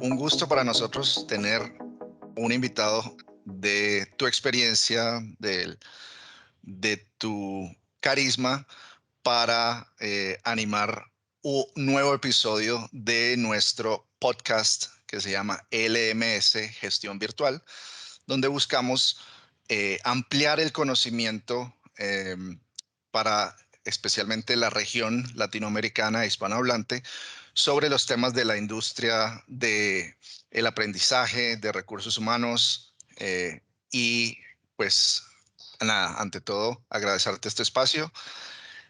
un gusto para nosotros tener un invitado de tu experiencia, de tu carisma para animar un nuevo episodio de nuestro podcast que se llama LMS Gestión Virtual, donde buscamos ampliar el conocimiento para especialmente la región latinoamericana hispanohablante sobre los temas de la industria del aprendizaje, de recursos humanos y pues nada, ante todo agradecerte este espacio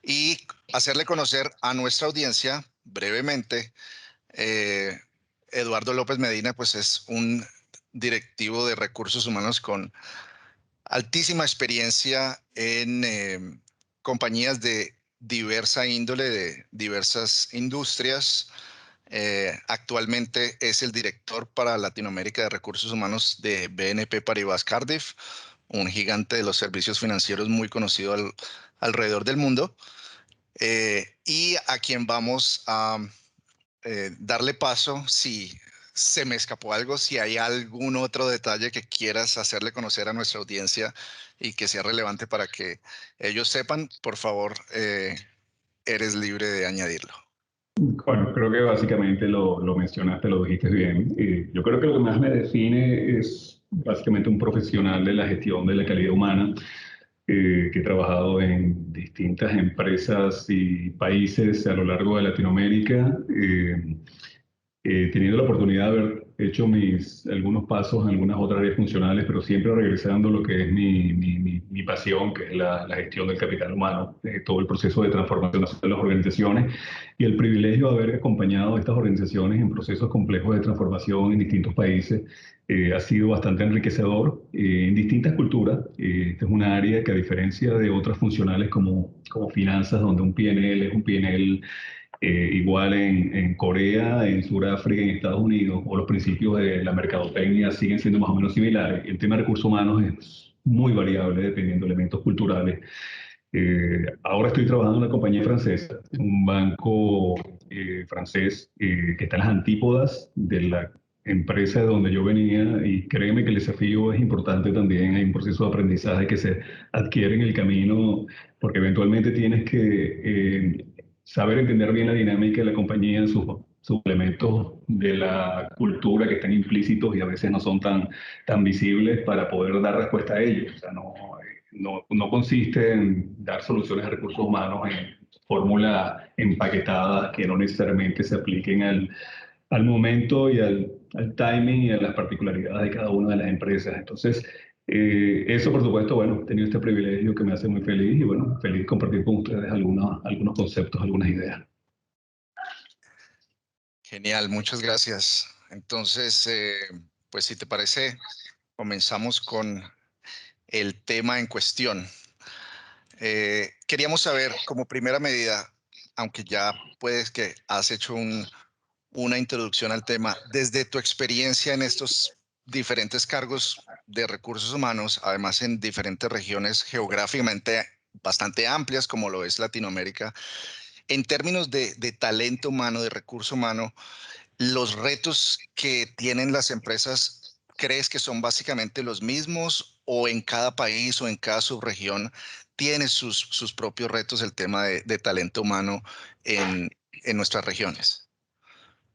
y hacerle conocer a nuestra audiencia brevemente. eh, Eduardo López Medina pues es un directivo de recursos humanos con altísima experiencia en compañías de diversa índole, de diversas industrias. Actualmente es el director para Latinoamérica de Recursos Humanos de BNP Paribas Cardiff, un gigante de los servicios financieros muy conocido alrededor del mundo, y a quien vamos a darle paso si se me escapó algo, si hay algún otro detalle que quieras hacerle conocer a nuestra audiencia y que sea relevante para que ellos sepan, por favor, eres libre de añadirlo. Bueno, creo que básicamente lo mencionaste, lo dijiste bien. Yo creo que lo que más me define es básicamente un profesional de la gestión de la calidad humana, que he trabajado en distintas empresas y países a lo largo de Latinoamérica. Teniendo la oportunidad de haber hecho algunos pasos en algunas otras áreas funcionales, pero siempre regresando a lo que es mi pasión, que es la gestión del capital humano, todo el proceso de transformación de las organizaciones y el privilegio de haber acompañado a estas organizaciones en procesos complejos de transformación en distintos países. Ha sido bastante enriquecedor en distintas culturas. Esta es una área que, a diferencia de otras funcionales como finanzas, donde un PNL es un PNL igual en Corea, en Sudáfrica, en Estados Unidos, o los principios de la mercadotecnia siguen siendo más o menos similares. El tema de recursos humanos es muy variable dependiendo de elementos culturales. Ahora estoy trabajando en una compañía francesa, un banco francés que está en las antípodas de la empresa de donde yo venía, y créeme que el desafío es importante también. Hay un proceso de aprendizaje que se adquiere en el camino, porque eventualmente tienes que saber entender bien la dinámica de la compañía, sus elementos de la cultura que están implícitos y a veces no son tan visibles para poder dar respuesta a ellos. O sea, no consiste en dar soluciones a recursos humanos en fórmulas empaquetadas que no necesariamente se apliquen al momento y al timing y a las particularidades de cada una de las empresas. Entonces, eso, por supuesto, bueno, he tenido este privilegio que me hace muy feliz, y bueno, feliz de compartir con ustedes algunos conceptos, algunas ideas. Genial, muchas gracias. Entonces, pues si te parece, comenzamos con el tema en cuestión. Queríamos saber, como primera medida, aunque ya puedes que has hecho una introducción al tema, desde tu experiencia en estos diferentes cargos de recursos humanos, además en diferentes regiones geográficamente bastante amplias, como lo es Latinoamérica, en términos de talento humano, de recurso humano, los retos que tienen las empresas, ¿crees que son básicamente los mismos o en cada país o en cada subregión tiene sus propios retos el tema de talento humano en nuestras regiones?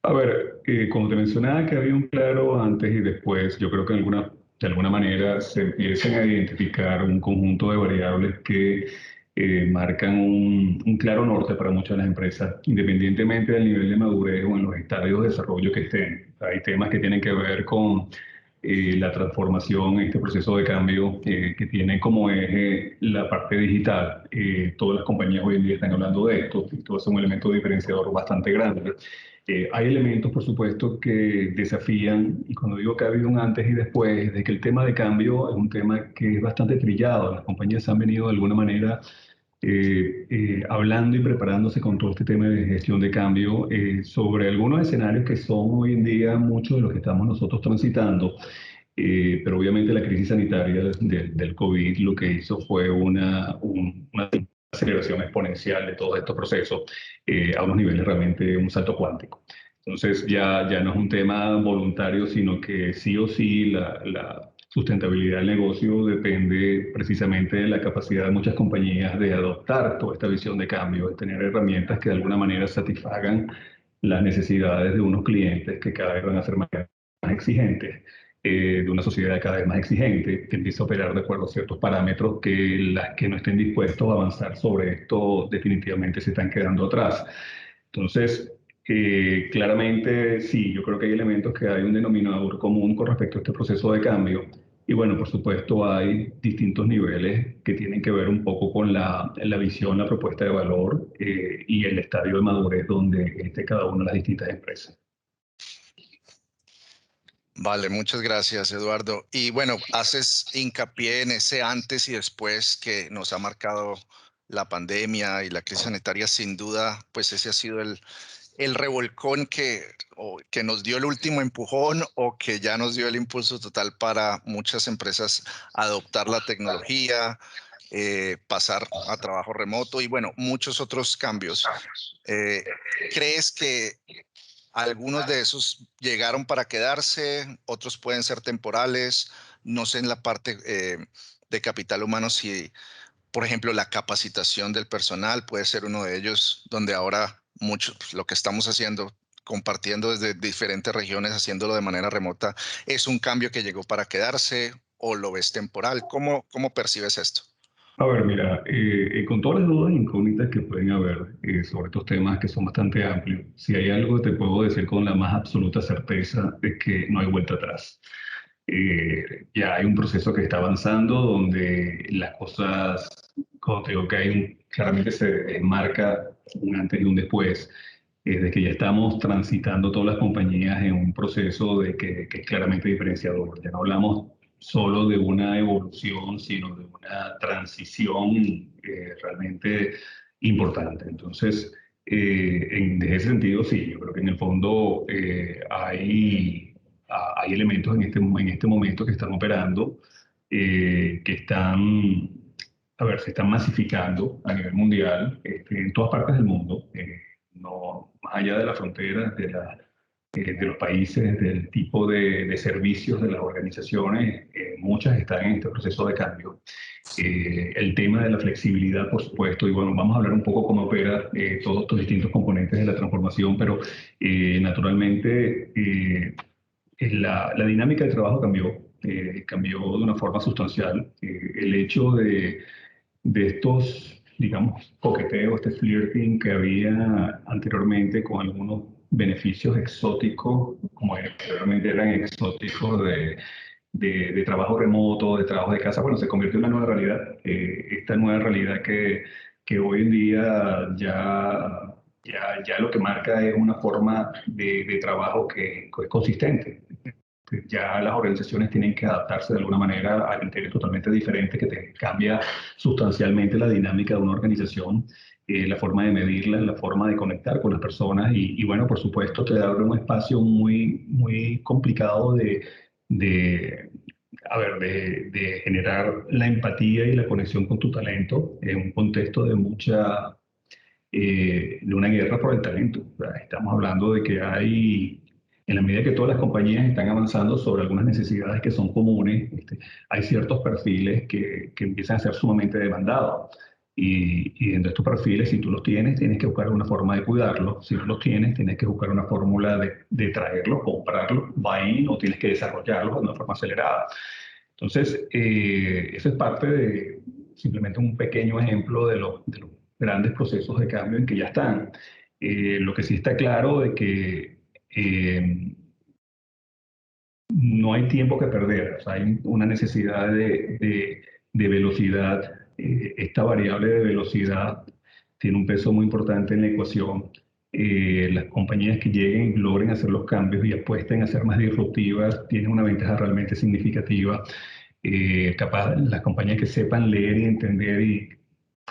A ver, como te mencionaba que había un claro antes y después, yo creo que de alguna manera se empiezan a identificar un conjunto de variables que marcan un claro norte para muchas de las empresas, independientemente del nivel de madurez o en los estadios de desarrollo que estén. Hay temas que tienen que ver con la transformación, este proceso de cambio que tiene como eje la parte digital. Todas las compañías hoy en día están hablando de esto, y todo es un elemento diferenciador bastante grande. Hay elementos, por supuesto, que desafían, y cuando digo que ha habido un antes y después, de que el tema de cambio es un tema que es bastante trillado. Las compañías han venido de alguna manera hablando y preparándose con todo este tema de gestión de cambio sobre algunos escenarios que son hoy en día muchos de los que estamos nosotros transitando. Pero obviamente la crisis sanitaria del COVID lo que hizo fue una aceleración exponencial de todos estos procesos a unos niveles realmente un salto cuántico. Entonces ya no es un tema voluntario, sino que sí o sí la sustentabilidad del negocio depende precisamente de la capacidad de muchas compañías de adoptar toda esta visión de cambio, de tener herramientas que de alguna manera satisfagan las necesidades de unos clientes que cada vez van a ser más exigentes, de una sociedad cada vez más exigente, que empieza a operar de acuerdo a ciertos parámetros que las que no estén dispuestos a avanzar sobre esto definitivamente se están quedando atrás. Entonces, claramente sí, yo creo que hay elementos que hay un denominador común con respecto a este proceso de cambio. Y bueno, por supuesto hay distintos niveles que tienen que ver un poco con la visión, la propuesta de valor y el estadio de madurez donde esté cada una de las distintas empresas. Vale, muchas gracias, Eduardo. Y bueno, haces hincapié en ese antes y después que nos ha marcado la pandemia y la crisis sanitaria. Sin duda, pues ese ha sido el revolcón que nos dio el último empujón o que ya nos dio el impulso total para muchas empresas adoptar la tecnología, pasar a trabajo remoto y bueno, muchos otros cambios. Eh, ¿Crees que algunos de esos llegaron para quedarse, otros pueden ser temporales? No sé en la parte de capital humano si, por ejemplo, la capacitación del personal puede ser uno de ellos, donde ahora mucho pues, lo que estamos haciendo, compartiendo desde diferentes regiones, haciéndolo de manera remota, es un cambio que llegó para quedarse o lo ves temporal. ¿Cómo percibes esto? A ver, mira, con todas las dudas e incógnitas que pueden haber sobre estos temas que son bastante amplios, si hay algo que te puedo decir con la más absoluta certeza es que no hay vuelta atrás. Ya hay un proceso que está avanzando donde las cosas, como te digo, que claramente se marca un antes y un después, de que ya estamos transitando todas las compañías en un proceso que es claramente diferenciador. Ya no hablamos solo de una evolución, sino de una transición realmente importante. Entonces, desde ese sentido, sí, yo creo que en el fondo hay elementos en este momento que están operando, que están, a ver, se están masificando a nivel mundial, en todas partes del mundo, no más allá de las fronteras, de los países, del tipo de servicios de las organizaciones, muchas están en este proceso de cambio. El tema de la flexibilidad, por supuesto, y bueno, vamos a hablar un poco cómo opera todos estos distintos componentes de la transformación, pero naturalmente la dinámica de trabajo cambió de una forma sustancial. El hecho de estos, digamos, coqueteos, este flirting que había anteriormente con algunos beneficios exóticos, como anteriormente eran exóticos de trabajo remoto, de trabajo de casa, bueno, se convirtió en una nueva realidad. Esta nueva realidad que hoy en día ya lo que marca es una forma de trabajo que es consistente. Ya las organizaciones tienen que adaptarse de alguna manera a criterios totalmente diferentes que te cambia sustancialmente la dinámica de una organización, la forma de medirla, la forma de conectar con las personas y bueno, por supuesto te abre un espacio muy complicado de, de generar la empatía y la conexión con tu talento en un contexto de una guerra por el talento. O sea, estamos hablando de que en la medida que todas las compañías están avanzando sobre algunas necesidades que son comunes, hay ciertos perfiles que empiezan a ser sumamente demandados. Y dentro de estos perfiles, si tú los tienes, tienes que buscar una forma de cuidarlos. Si no los tienes, tienes que buscar una fórmula de traerlos, comprarlos, buy-in, o tienes que desarrollarlos de una forma acelerada. Entonces, eso es parte de simplemente un pequeño ejemplo de los grandes procesos de cambio en que ya están. Lo que sí está claro de que no hay tiempo que perder, o sea, hay una necesidad de velocidad. Esta variable de velocidad tiene un peso muy importante en la ecuación. Las compañías que lleguen y logren hacer los cambios y apuesten a ser más disruptivas tienen una ventaja realmente significativa. Capaz las compañías que sepan leer y entender y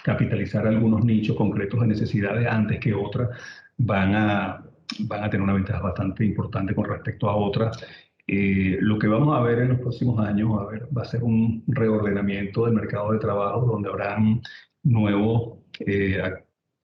capitalizar algunos nichos concretos de necesidades antes que otras van a, van a tener una ventaja bastante importante con respecto a otras. Lo que vamos a ver en los próximos años va a ser un reordenamiento del mercado de trabajo donde habrán nuevos,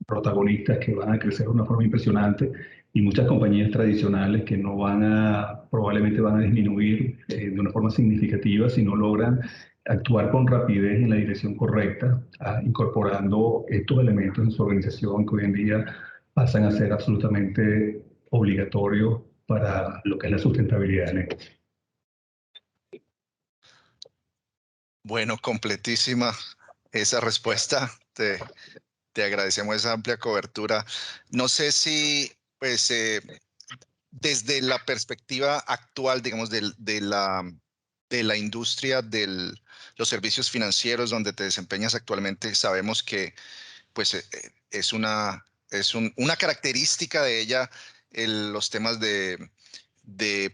protagonistas que van a crecer de una forma impresionante y muchas compañías tradicionales que no van a, probablemente van a disminuir de una forma significativa si no logran actuar con rapidez en la dirección correcta, incorporando estos elementos en su organización que hoy en día pasan a ser absolutamente obligatorios para lo que es la sustentabilidad del negocio. Bueno, completísima esa respuesta. Te agradecemos esa amplia cobertura. No sé si, pues, desde la perspectiva actual, digamos, de la industria de los servicios financieros donde te desempeñas actualmente, sabemos que pues una característica de ella los temas de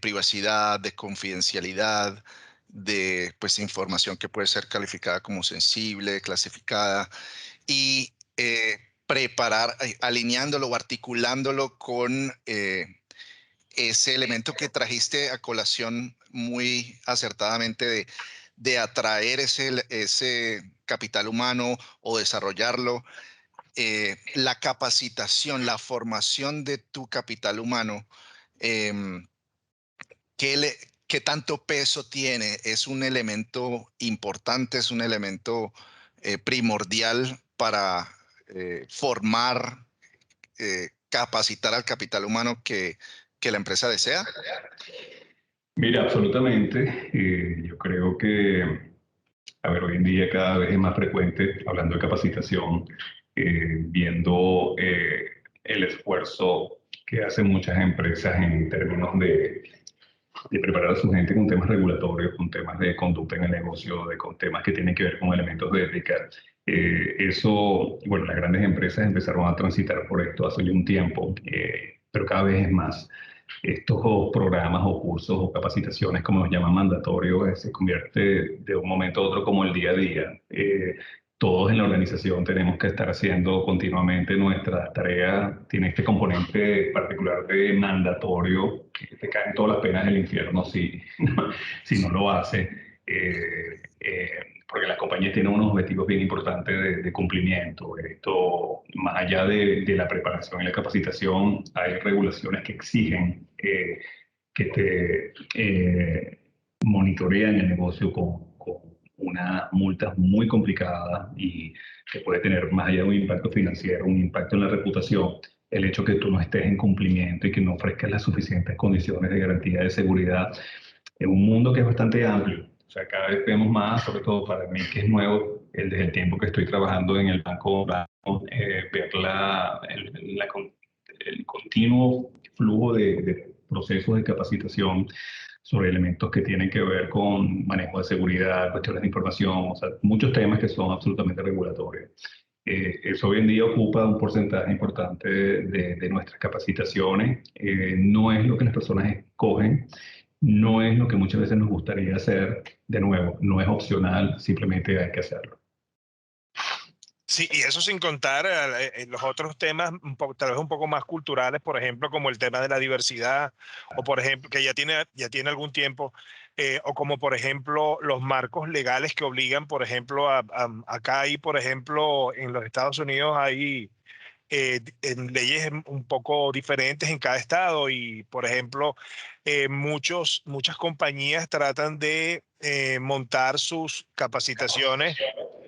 privacidad, de confidencialidad, de pues información que puede ser calificada como sensible, clasificada y preparar, alineándolo o articulándolo con ese elemento que trajiste a colación muy acertadamente de atraer ese capital humano o desarrollarlo, la capacitación, la formación de tu capital humano, em, ¿qué, qué tanto peso tiene? ¿Es un elemento importante, es un elemento primordial para formar, capacitar al capital humano que la empresa desea? Mira, absolutamente. Yo creo que, a ver, hoy en día cada vez es más frecuente, hablando de capacitación, viendo el esfuerzo que hacen muchas empresas en términos de preparar a su gente con temas regulatorios, con temas de conducta en el negocio, con temas que tienen que ver con elementos de ética. Eso, bueno, las grandes empresas empezaron a transitar por esto hace ya un tiempo, pero cada vez es más. Estos programas o cursos o capacitaciones, como los llaman mandatorios, se convierte de un momento a otro como el día a día. Todos en la organización tenemos que estar haciendo continuamente nuestras tareas. Tiene este componente particular de mandatorio, que te caen todas las penas del infierno si no lo hace. Porque las compañías tienen unos objetivos bien importantes de cumplimiento. Esto, más allá de la preparación y la capacitación, hay regulaciones que exigen que te monitorean el negocio con unas multas muy complicadas y que puede tener, más allá de un impacto financiero, un impacto en la reputación, el hecho que tú no estés en cumplimiento y que no ofrezcas las suficientes condiciones de garantía de seguridad en un mundo que es bastante amplio. O sea, cada vez vemos más, sobre todo para mí que es nuevo, desde el tiempo que estoy trabajando en el banco, ver el continuo flujo de procesos de capacitación sobre elementos que tienen que ver con manejo de seguridad, cuestiones de información, o sea, muchos temas que son absolutamente regulatorios. Eso hoy en día ocupa un porcentaje importante de nuestras capacitaciones. No es lo que las personas escogen, no es lo que muchas veces nos gustaría hacer. De nuevo, no es opcional, simplemente hay que hacerlo. Sí, y eso sin contar los otros temas tal vez un poco más culturales, por ejemplo, como el tema de la diversidad, o por ejemplo, que ya tiene algún tiempo, o como por ejemplo los marcos legales que obligan, por ejemplo, acá hay, por ejemplo, en los Estados Unidos hay en leyes un poco diferentes en cada estado y, por ejemplo, muchas compañías tratan de montar sus capacitaciones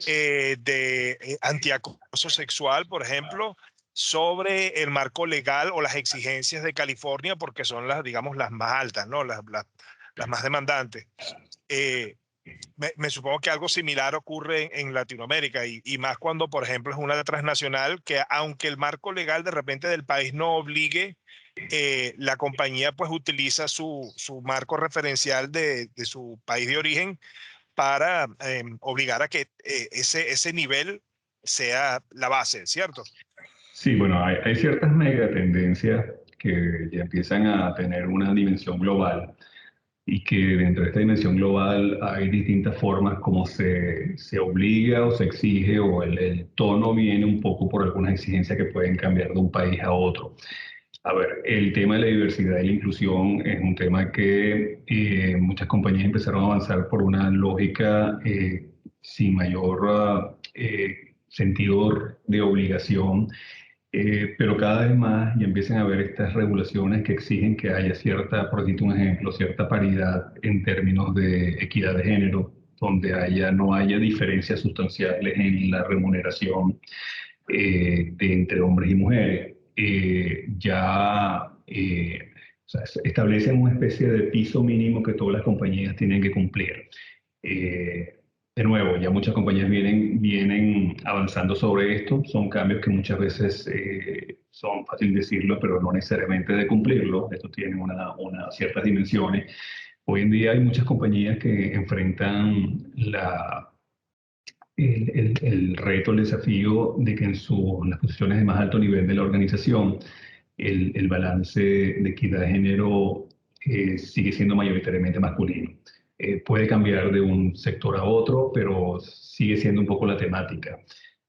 de antiacoso sexual, por ejemplo, sobre el marco legal o las exigencias de California, porque son las, digamos, las más altas, ¿no? Las más demandantes. Eh, me supongo que algo similar ocurre en Latinoamérica y más cuando, por ejemplo, es una transnacional que aunque el marco legal de repente del país no obligue, la compañía pues utiliza su marco referencial de su país de origen para obligar a que ese nivel sea la base, ¿cierto? Sí, bueno, hay ciertas megatendencias que ya empiezan a tener una dimensión global y que dentro de esta dimensión global hay distintas formas como se obliga o se exige o el tono viene un poco por algunas exigencias que pueden cambiar de un país a otro. A ver, el tema de la diversidad y la inclusión es un tema que muchas compañías empezaron a avanzar por una lógica sin mayor sentido de obligación pero cada vez más ya empiezan a haber estas regulaciones que exigen que haya cierta, por decirte un ejemplo, cierta paridad en términos de equidad de género, donde no haya diferencias sustanciales en la remuneración entre hombres y mujeres. O sea, establecen una especie de piso mínimo que todas las compañías tienen que cumplir. De nuevo, ya muchas compañías vienen avanzando sobre esto. Son cambios que muchas veces son fácil decirlo, pero no necesariamente de cumplirlo. Esto tiene ciertas dimensiones. Hoy en día hay muchas compañías que enfrentan el reto, el desafío de que en las posiciones de más alto nivel de la organización, el balance de equidad de género sigue siendo mayoritariamente masculino. Puede cambiar de un sector a otro, pero sigue siendo un poco la temática.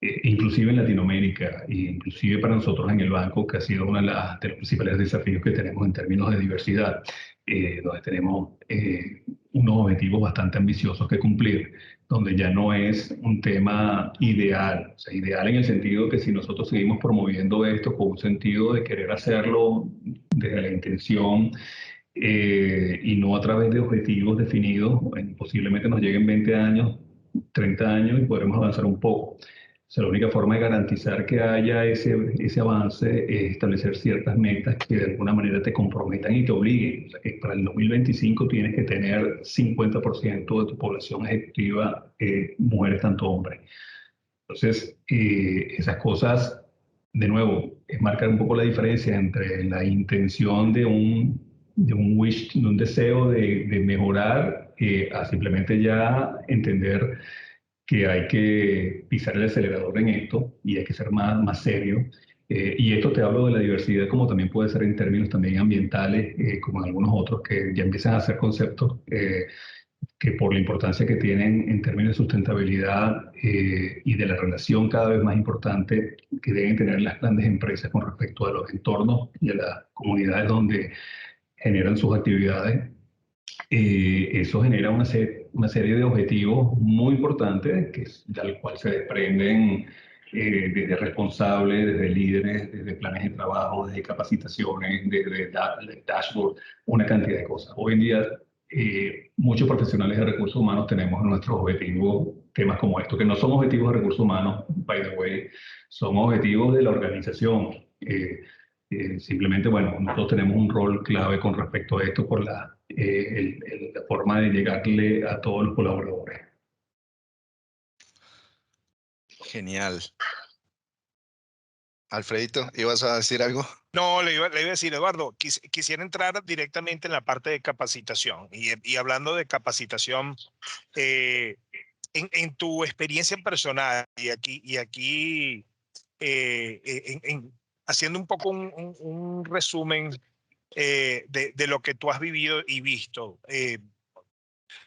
Inclusive en Latinoamérica, e inclusive para nosotros en el banco, que ha sido uno de los principales desafíos que tenemos en términos de diversidad, donde tenemos unos objetivos bastante ambiciosos que cumplir, donde ya no es un tema ideal, o sea, ideal en el sentido que si nosotros seguimos promoviendo esto con un sentido de querer hacerlo desde la intención y no a través de objetivos definidos, posiblemente nos lleguen 20 años, 30 años y podremos avanzar un poco. O sea, la única forma de garantizar que haya ese avance es establecer ciertas metas que de alguna manera te comprometan y te obliguen. O sea, que para el 2025 tienes que tener 50% de tu población ejecutiva mujeres, tanto hombres. Entonces, esas cosas, de nuevo, es marcar un poco la diferencia entre la intención de un wish, de un deseo de mejorar, a simplemente ya entender que hay que pisar el acelerador en esto y hay que ser más serio. Y esto te hablo de la diversidad, como también puede ser en términos también ambientales, como en algunos otros que ya empiezan a ser conceptos que por la importancia que tienen en términos de sustentabilidad y de la relación cada vez más importante que deben tener las grandes empresas con respecto a los entornos y a las comunidades donde generan sus actividades, eso genera una serie de objetivos muy importantes del cual se desprenden desde responsables, desde líderes, desde planes de trabajo, desde capacitaciones, desde dashboard, una cantidad de cosas. Hoy en día, muchos profesionales de recursos humanos tenemos nuestros objetivos, temas como estos, que no son objetivos de recursos humanos, by the way, son objetivos de la organización. Simplemente, bueno, nosotros tenemos un rol clave con respecto a esto por la forma de llegarle a todos los colaboradores. Genial. Alfredito, ¿ibas a decir algo? No, le iba a decir, Eduardo, quisiera entrar directamente en la parte de capacitación. Y hablando de capacitación, en tu experiencia personal, y aquí haciendo un poco un resumen de lo que tú has vivido y visto,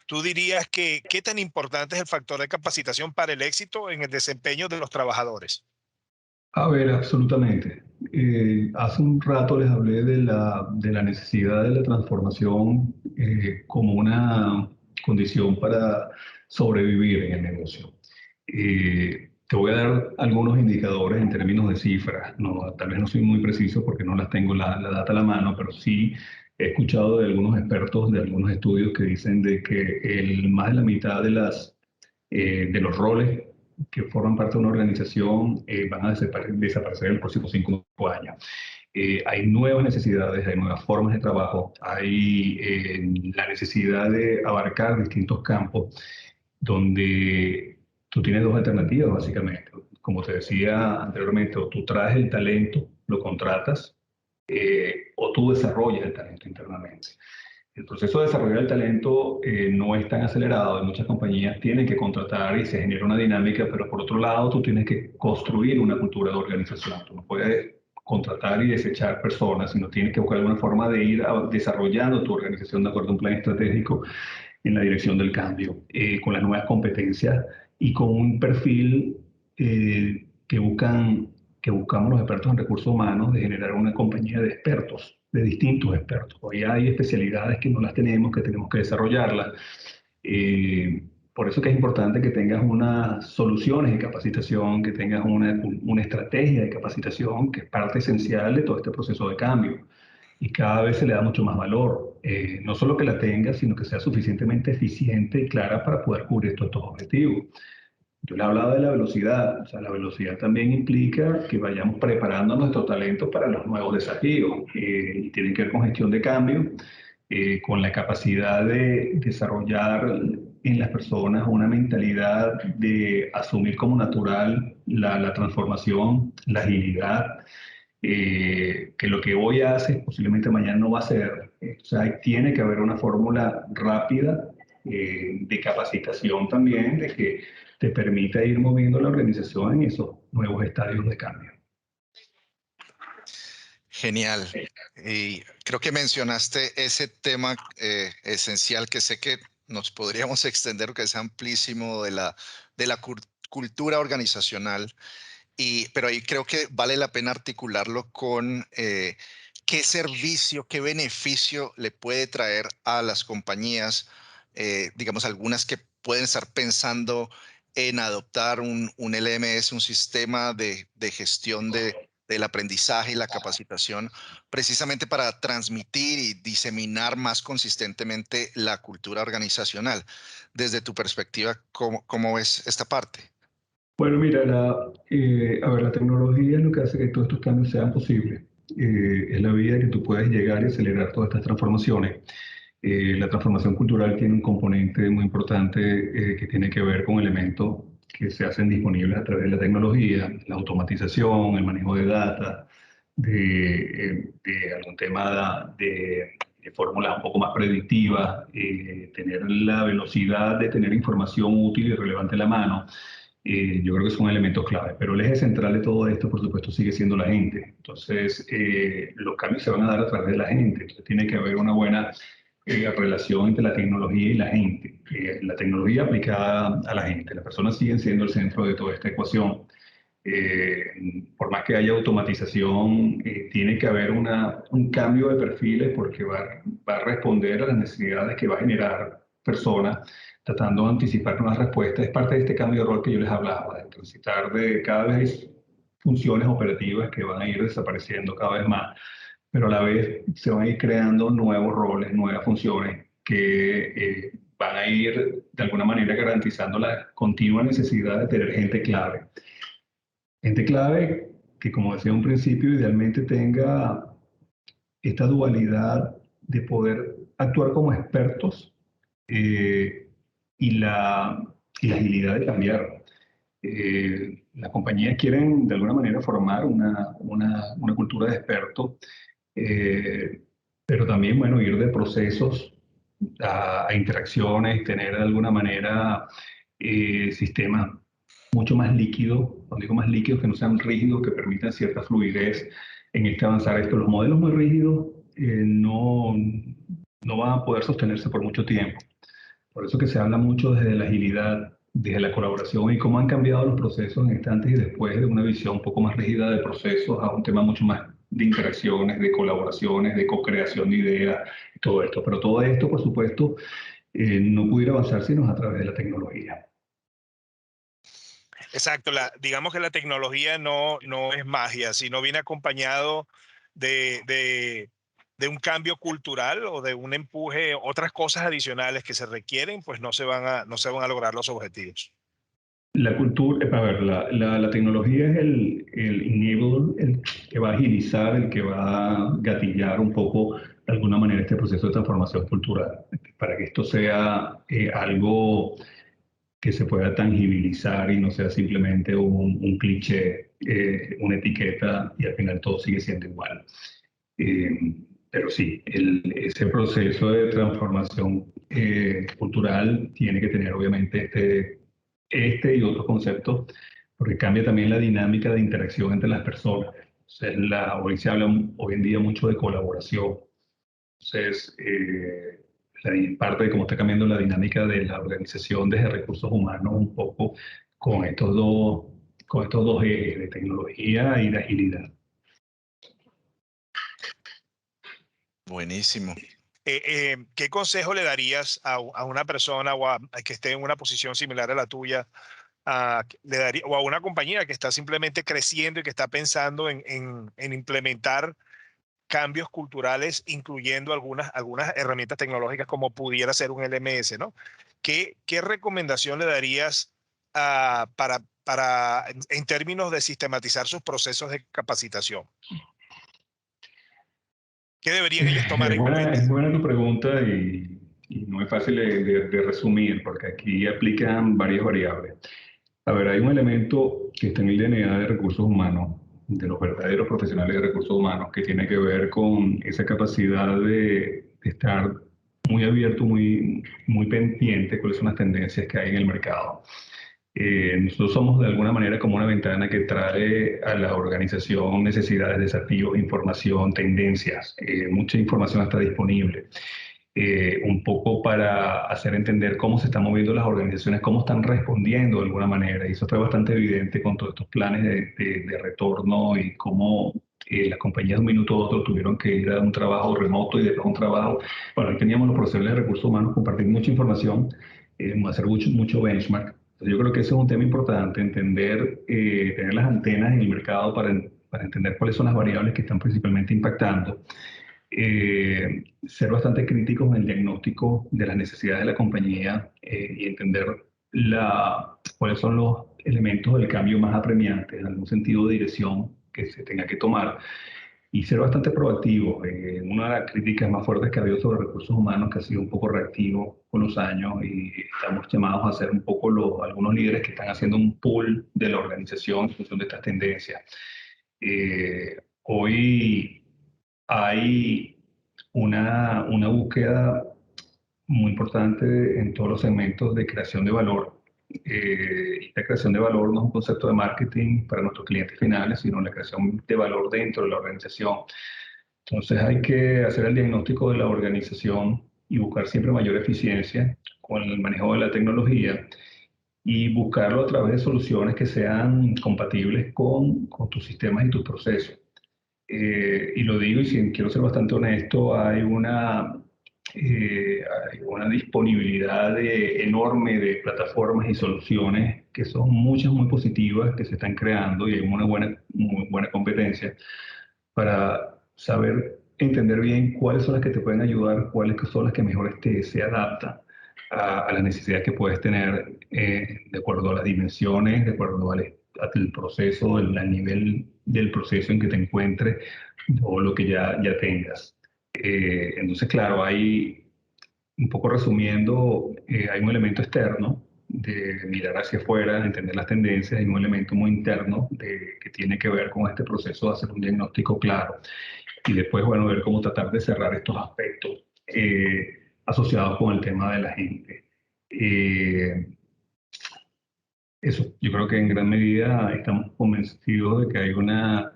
¿tú dirías que qué tan importante es el factor de capacitación para el éxito en el desempeño de los trabajadores? A ver, absolutamente. Hace un rato les hablé de la necesidad de la transformación como una condición para sobrevivir en el negocio. Te voy a dar algunos indicadores en términos de cifras. No, tal vez no soy muy preciso porque no las tengo la data a la mano, pero sí he escuchado de algunos expertos, de algunos estudios que dicen de que más de la mitad de los roles que forman parte de una organización van a desaparecer en los próximos 5 años. Hay nuevas necesidades, hay nuevas formas de trabajo, hay la necesidad de abarcar distintos campos donde tú tienes dos alternativas, básicamente. Como te decía anteriormente, o tú traes el talento, lo contratas, o tú desarrollas el talento internamente. El proceso de desarrollar el talento no es tan acelerado. Muchas compañías tienen que contratar y se genera una dinámica, pero por otro lado tú tienes que construir una cultura de organización. Tú no puedes contratar y desechar personas, sino tienes que buscar alguna forma de ir desarrollando tu organización de acuerdo a un plan estratégico en la dirección del cambio, con las nuevas competencias y con un perfil que buscamos los expertos en recursos humanos, de generar una compañía de expertos, de distintos expertos. Hoy hay especialidades que no las tenemos, que tenemos que desarrollarlas. Por eso que es importante que tengas unas soluciones de capacitación, que tengas una estrategia de capacitación, que es parte esencial de todo este proceso de cambio. Y cada vez se le da mucho más valor. No solo que la tengas, sino que sea suficientemente eficiente y clara para poder cubrir todos estos objetivos. Yo le hablaba de la velocidad. O sea, la velocidad también implica que vayamos preparando nuestro talento para los nuevos desafíos. Y tienen que ver con gestión de cambio, con la capacidad de desarrollar en las personas una mentalidad de asumir como natural la transformación, la agilidad, que lo que hoy haces posiblemente mañana no va a ser. O sea, tiene que haber una fórmula rápida de capacitación también, de que te permita ir moviendo la organización en esos nuevos estadios de cambio. Genial. Y creo que mencionaste ese tema esencial que sé que nos podríamos extender, que es amplísimo de la cultura organizacional. Pero ahí creo que vale la pena articularlo con qué servicio, qué beneficio le puede traer a las compañías, digamos, algunas que pueden estar pensando en adoptar un LMS, un sistema de gestión del aprendizaje y la capacitación, precisamente para transmitir y diseminar más consistentemente la cultura organizacional. Desde tu perspectiva, ¿cómo ves esta parte? Bueno, mira, a ver, la tecnología es lo que hace que todos estos cambios sean posibles. Es la vía que tú puedes llegar y acelerar todas estas transformaciones. La transformación cultural tiene un componente muy importante que tiene que ver con elementos que se hacen disponibles a través de la tecnología, la automatización, el manejo de data, de algún tema de fórmulas un poco más predictivas, tener la velocidad de tener información útil y relevante a la mano. Yo creo que son elementos clave, pero el eje central de todo esto, por supuesto, sigue siendo la gente. Entonces, los cambios se van a dar a través de la gente. Entonces, tiene que haber una buena relación entre la tecnología y la gente. La tecnología aplicada a la gente. Las personas siguen siendo el centro de toda esta ecuación. Por más que haya automatización, tiene que haber un cambio de perfiles porque va a responder a las necesidades que va a generar personas, tratando de anticipar nuevas respuestas. Es parte de este cambio de rol que yo les hablaba, de transitar de cada vez funciones operativas que van a ir desapareciendo cada vez más, pero a la vez se van a ir creando nuevos roles, nuevas funciones que van a ir de alguna manera garantizando la continua necesidad de tener gente clave. Gente clave que, como decía en un principio, idealmente tenga esta dualidad de poder actuar como expertos eh, y, y la agilidad de cambiar. Las compañías quieren de alguna manera formar una cultura de expertos, pero también, bueno, ir de procesos a interacciones, tener de alguna manera sistemas mucho más líquidos, cuando digo más líquidos, que no sean rígidos, que permitan cierta fluidez en este avanzar esto. Los modelos muy rígidos no van a poder sostenerse por mucho tiempo. Por eso que se habla mucho desde la agilidad, desde la colaboración y cómo han cambiado los procesos en este antes y después de una visión un poco más rígida de procesos a un tema mucho más de interacciones, de colaboraciones, de co-creación de ideas, todo esto. Pero todo esto, por supuesto, no pudiera avanzar sino a través de la tecnología. Exacto, digamos que la tecnología no es magia, sino viene acompañado de un cambio cultural o de un empuje, otras cosas adicionales que se requieren, pues no se van a lograr los objetivos. La cultura, a ver, la tecnología es el enabler, el que va a agilizar, el que va a gatillar un poco de alguna manera este proceso de transformación cultural, para que esto sea algo que se pueda tangibilizar y no sea simplemente un cliché, una etiqueta y al final todo sigue siendo igual. Pero sí, ese proceso de transformación cultural tiene que tener obviamente este y otros conceptos, porque cambia también la dinámica de interacción entre las personas. Entonces, hoy se habla hoy en día mucho de colaboración. Entonces, parte de cómo está cambiando la dinámica de la organización desde recursos humanos un poco con estos dos ejes de tecnología y de agilidad. Buenísimo. ¿Qué consejo le darías a una persona o a que esté en una posición similar a la tuya, le daría, o a una compañía que está simplemente creciendo y que está pensando en implementar cambios culturales, incluyendo algunas herramientas tecnológicas como pudiera ser un LMS, ¿no? ¿Qué recomendación le darías en términos de sistematizar sus procesos de capacitación? ¿Qué deberían ellos tomar en cuenta? Es buena tu pregunta y no es fácil de resumir porque aquí aplican varias variables. A ver, hay un elemento que está en el DNA de recursos humanos, de los verdaderos profesionales de recursos humanos, que tiene que ver con esa capacidad de estar muy abierto, muy pendiente cuáles son las tendencias que hay en el mercado. Nosotros somos de alguna manera como una ventana que trae a la organización necesidades, desafíos, información, tendencias. Mucha información está disponible. Un poco para hacer entender cómo se están moviendo las organizaciones, cómo están respondiendo de alguna manera. Y eso fue bastante evidente con todos estos planes de retorno y cómo las compañías de un minuto a otro tuvieron que ir a un trabajo remoto y después a un trabajo. Bueno, ahí teníamos los profesionales de recursos humanos compartir mucha información, hacer mucho benchmark. Entonces, yo creo que ese es un tema importante, entender, tener las antenas en el mercado para entender cuáles son las variables que están principalmente impactando. Ser bastante críticos en el diagnóstico de las necesidades de la compañía y entender cuáles son los elementos del cambio más apremiantes, en algún sentido de dirección que se tenga que tomar y ser bastante proactivo. Una de las críticas más fuertes que ha habido sobre recursos humanos que ha sido un poco reactivo con los años y estamos llamados a ser un poco algunos líderes que están haciendo un pool de la organización en función de estas tendencias. Hoy hay una búsqueda muy importante en todos los segmentos de creación de valor. Esta creación de valor no es un concepto de marketing para nuestros clientes finales, sino la creación de valor dentro de la organización. Entonces hay que hacer el diagnóstico de la organización y buscar siempre mayor eficiencia con el manejo de la tecnología y buscarlo a través de soluciones que sean compatibles con tus sistemas y tus procesos. Y lo digo, y si quiero ser bastante honesto, hay una disponibilidad enorme de plataformas y soluciones que son muchas muy positivas que se están creando y hay una muy buena competencia para saber entender bien cuáles son las que te pueden ayudar, cuáles son las que mejor se adaptan a las necesidades que puedes tener de acuerdo a las dimensiones, de acuerdo al proceso, al nivel del proceso en que te encuentres o lo que ya tengas. Entonces, claro, un poco resumiendo, hay un elemento externo de mirar hacia afuera, entender las tendencias, y un elemento muy interno que tiene que ver con este proceso de hacer un diagnóstico claro y después, bueno, ver cómo tratar de cerrar estos aspectos asociados con el tema de la gente. Eso, yo creo que en gran medida estamos convencidos de que hay una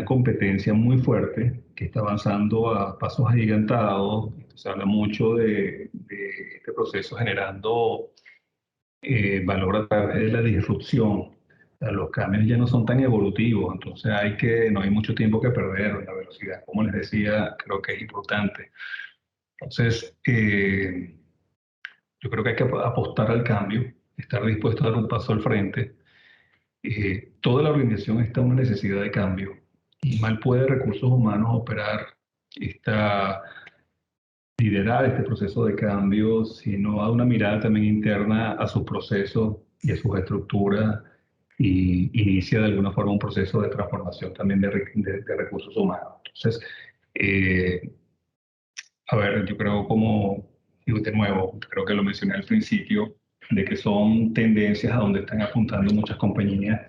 competencia muy fuerte que está avanzando a pasos agigantados. Se habla mucho de este proceso generando valor a través de la disrupción. O sea, los cambios ya no son tan evolutivos, entonces no hay mucho tiempo que perder. La velocidad, como les decía, creo que es importante. Entonces, yo creo que hay que apostar al cambio, estar dispuesto a dar un paso al frente. Toda la organización está en una necesidad de cambio y mal puede recursos humanos operar, liderar este proceso de cambio si no da una mirada también interna a sus procesos y a sus estructuras y inicia de alguna forma un proceso de transformación también de recursos humanos. Entonces, a ver, yo creo digo de nuevo, creo que lo mencioné al principio, de que son tendencias a donde están apuntando muchas compañías,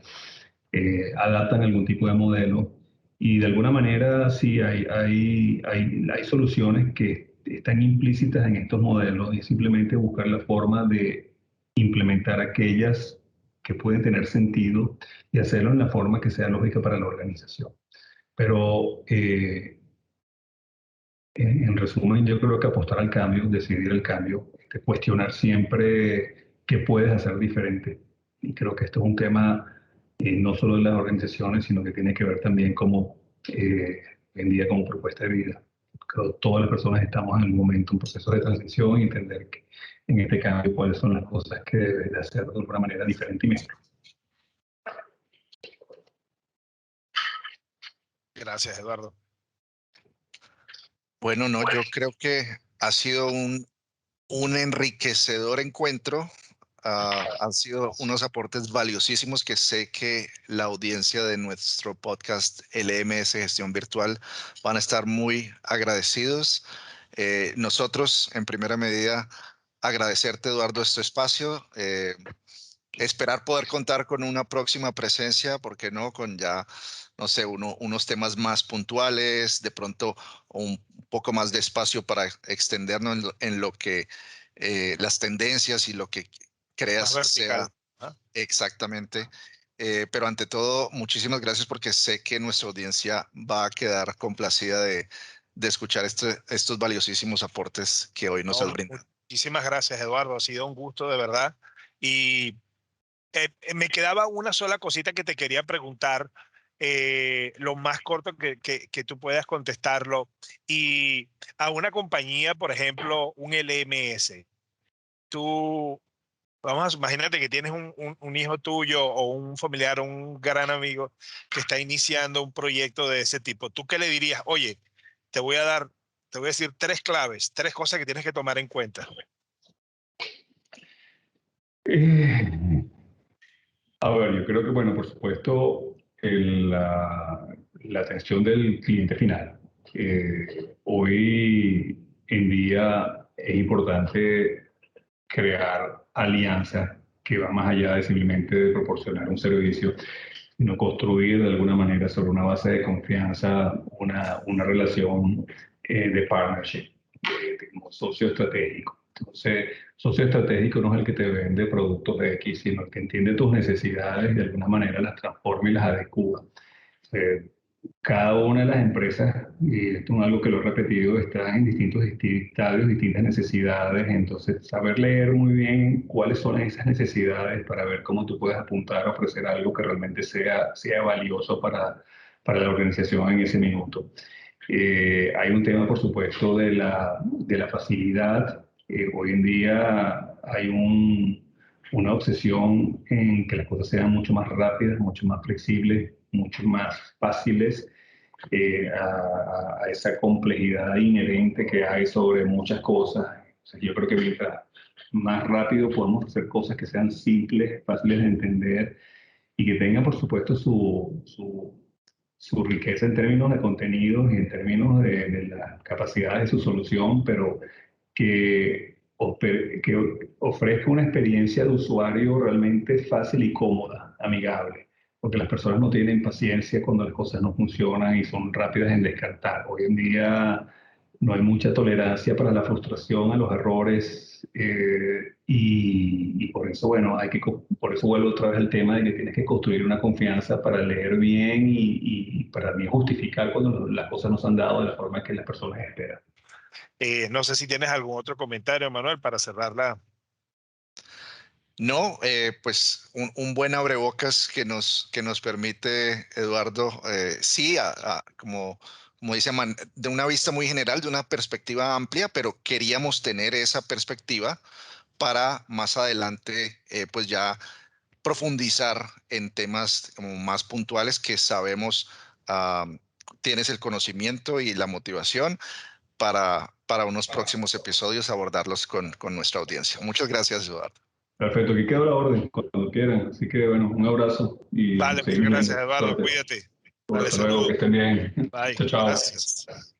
adaptan algún tipo de modelo y de alguna manera sí hay soluciones que están implícitas en estos modelos y simplemente buscar la forma de implementar aquellas que pueden tener sentido y hacerlo en la forma que sea lógica para la organización. Pero en resumen, yo creo que apostar al cambio, decidir el cambio, cuestionar siempre qué puedes hacer diferente. Y creo que esto es un tema no solo de las organizaciones, sino que tiene que ver también como hoy en día como propuesta de vida. creo que todas las personas estamos en el momento, un proceso de transición y entender que en este cambio cuáles son las cosas que debes de hacer de una manera diferente y mejor. Gracias, Eduardo. Bueno, no, yo creo que ha sido un enriquecedor encuentro. Han sido unos aportes valiosísimos que sé que la audiencia de nuestro podcast LMS Gestión Virtual van a estar muy agradecidos. Nosotros, en primera medida, agradecerte, Eduardo, este espacio. Esperar poder contar con una próxima presencia, ¿por qué no? Con ya, no sé, unos temas más puntuales, de pronto un poco más de espacio para extendernos en lo que las tendencias y lo que creas Más vertical. sea exactamente. Pero ante todo, muchísimas gracias porque sé que nuestra audiencia va a quedar complacida de escuchar estos valiosísimos aportes que hoy nos has brindado. Muchísimas gracias, Eduardo. Ha sido un gusto de verdad. Y me quedaba una sola cosita que te quería preguntar, lo más corto que tú puedas contestarlo. Y a una compañía, por ejemplo, un LMS, tú, imagínate que tienes un hijo tuyo o un familiar, un gran amigo que está iniciando un proyecto de ese tipo. ¿Tú qué le dirías? Oye, te voy a decir 3 claves, 3 cosas que tienes que tomar en cuenta. A ver, yo creo que, bueno, por supuesto, la atención del cliente final. Hoy en día es importante crear alianzas que van más allá de simplemente proporcionar un servicio, sino construir de alguna manera sobre una base de confianza una relación de partnership, como socio estratégico. Entonces, socio estratégico no es el que te vende productos X, sino el que entiende tus necesidades y de alguna manera las transforma y las adecua. Cada una de las empresas, y esto es algo que lo he repetido, está en distintos estadios, distintas necesidades. Entonces, saber leer muy bien cuáles son esas necesidades para ver cómo tú puedes apuntar a ofrecer algo que realmente sea valioso para la organización en ese minuto. Hay un tema, por supuesto, de la facilidad. Hoy en día hay una obsesión en que las cosas sean mucho más rápidas, mucho más flexibles, mucho más fáciles a esa complejidad inherente que hay sobre muchas cosas. O sea, yo creo que mientras más rápido podemos hacer cosas que sean simples, fáciles de entender y que tengan, por supuesto, su riqueza en términos de contenidos y en términos de las capacidades de su solución, pero que ofrezca una experiencia de usuario realmente fácil y cómoda, amigable, porque las personas no tienen paciencia cuando las cosas no funcionan y son rápidas en descartar. Hoy en día no hay mucha tolerancia para la frustración, a los errores, y por eso, bueno, por eso vuelvo otra vez al tema de que tienes que construir una confianza para leer bien y para mí justificar cuando las cosas no se han dado de la forma que las personas esperan. No sé si tienes algún otro comentario, Manuel, para cerrarla. No, pues un buen abrebocas que nos permite, Eduardo, sí, como dice de una vista muy general, de una perspectiva amplia, pero queríamos tener esa perspectiva para más adelante, pues ya profundizar en temas como más puntuales que sabemos tienes el conocimiento y la motivación para unos próximos episodios abordarlos con nuestra audiencia. Muchas gracias, Eduardo. Perfecto, aquí queda la orden cuando quieran. Así que, bueno, un abrazo y Vale, muchas gracias, Eduardo. Cuídate. Dale, hasta luego, que estén bien. Bye. Chao, chao. Gracias.